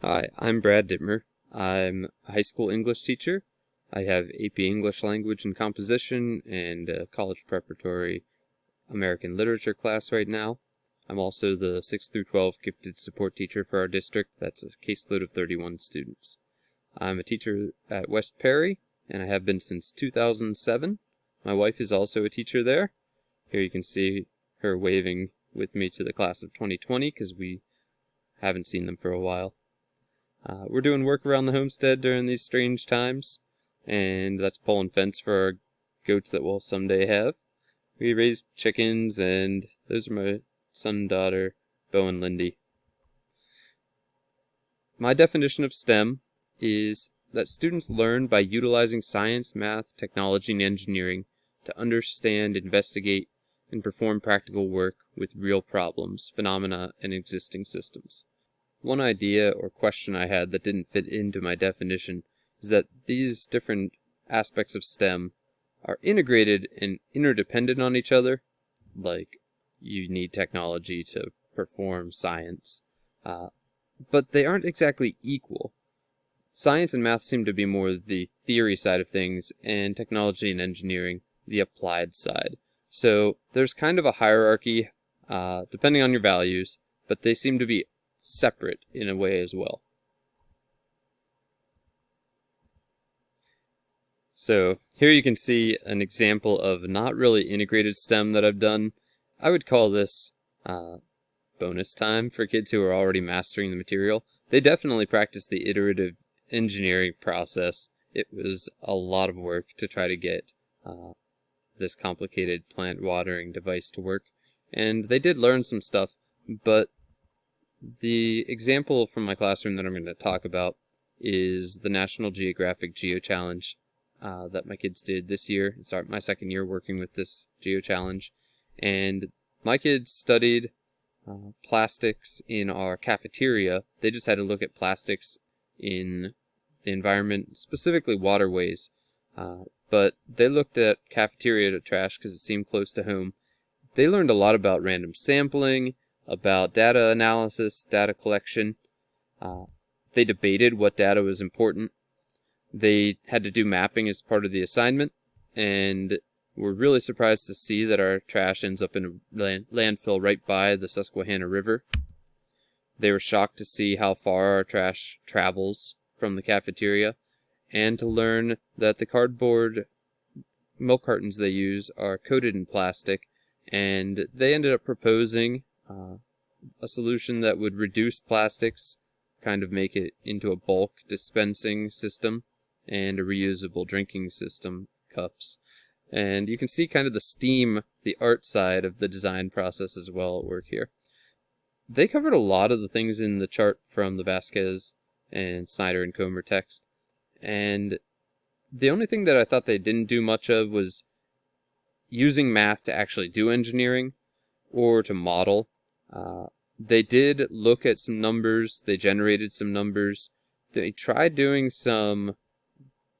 Hi, I'm Brad Dittmer. I'm a high school English teacher. I have AP English Language and Composition and a college preparatory American Literature class right now. I'm also the 6 through 12 gifted support teacher for our district. That's a caseload of 31 students. I'm a teacher at West Perry, and I have been since 2007. My wife is also a teacher there. Here you can see her waving with me to the class of 2020 because we haven't seen them for a while. We're doing work around the homestead during these strange times, and that's pulling fence for our goats that we'll someday have. We raise chickens, and those are my son and daughter, Bo and Lindy. My definition of STEM is that students learn by utilizing science, math, technology, and engineering to understand, investigate, and perform practical work with real problems, phenomena, and existing systems. One idea or question I had that didn't fit into my definition is that these different aspects of STEM are integrated and interdependent on each other. Like, you need technology to perform science, but they aren't exactly equal. Science and math seem to be more the theory side of things, and technology and engineering the applied side. So there's kind of a hierarchy, depending on your values, but they seem to be separate in a way as well. So here you can see an example of not really integrated STEM that I've done. I would call this bonus time for kids who are already mastering the material. They definitely practice the iterative engineering process. It was a lot of work to try to get this complicated plant watering device to work, and they did learn some stuff, but the example from my classroom that I'm going to talk about is the National Geographic Geo Challenge that my kids did this year. It's my second year working with this Geo Challenge, and my kids studied plastics in our cafeteria. They just had to look at plastics in the environment, specifically waterways, but they looked at cafeteria trash because it seemed close to home. They learned a lot about random sampling, about data analysis, data collection. They debated what data was important. They had to do mapping as part of the assignment, and were really surprised to see that our trash ends up in a landfill right by the Susquehanna River. They were shocked to see how far our trash travels from the cafeteria, and to learn that the cardboard milk cartons they use are coated in plastic, and they ended up proposing a solution that would reduce plastics, kind of make it into a bulk dispensing system, and a reusable drinking system, cups. And you can see kind of the STEAM, the art side of the design process as well at work here. They covered a lot of the things in the chart from the Vasquez and Snyder and Comer text, and the only thing that I thought they didn't do much of was using math to actually do engineering or to model. They did look at some numbers, they generated some numbers, they tried doing some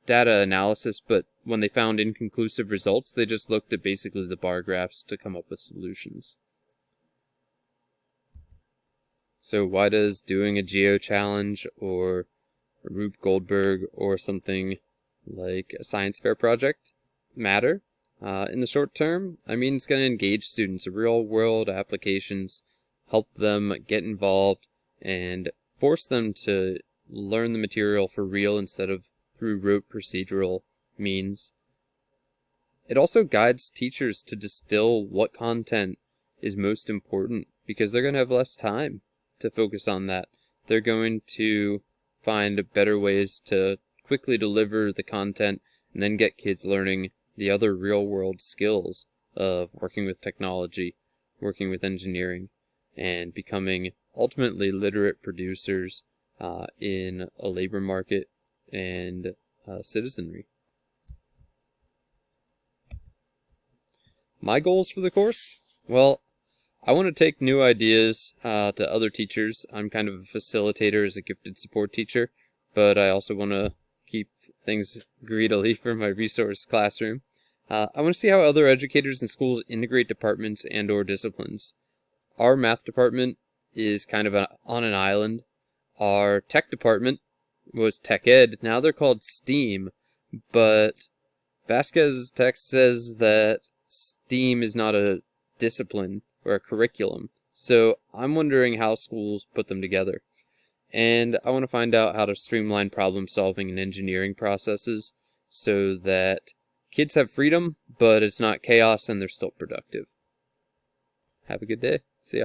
data analysis, but when they found inconclusive results, they just looked at basically the bar graphs to come up with solutions. So why does doing a Geo Challenge or a Rube Goldberg or something like a science fair project matter? In the short term, I mean, it's going to engage students in real-world applications, help them get involved, and force them to learn the material for real instead of through rote procedural means. It also guides teachers to distill what content is most important, because they're going to have less time to focus on that. They're going to find better ways to quickly deliver the content and then get kids learning the other real-world skills of working with technology, working with engineering, and becoming ultimately literate producers in a labor market and citizenry. My goals for the course? Well, I want to take new ideas to other teachers. I'm kind of a facilitator as a gifted support teacher, but I also want to keep things greedily for my resource classroom. I want to see how other educators and schools integrate departments and/or disciplines. Our math department is kind of on an island. Our tech department was tech ed. Now they're called STEAM, but Vasquez's text says that STEAM is not a discipline or a curriculum. So I'm wondering how schools put them together. And I want to find out how to streamline problem solving and engineering processes so that kids have freedom, but it's not chaos and they're still productive. Have a good day. See ya.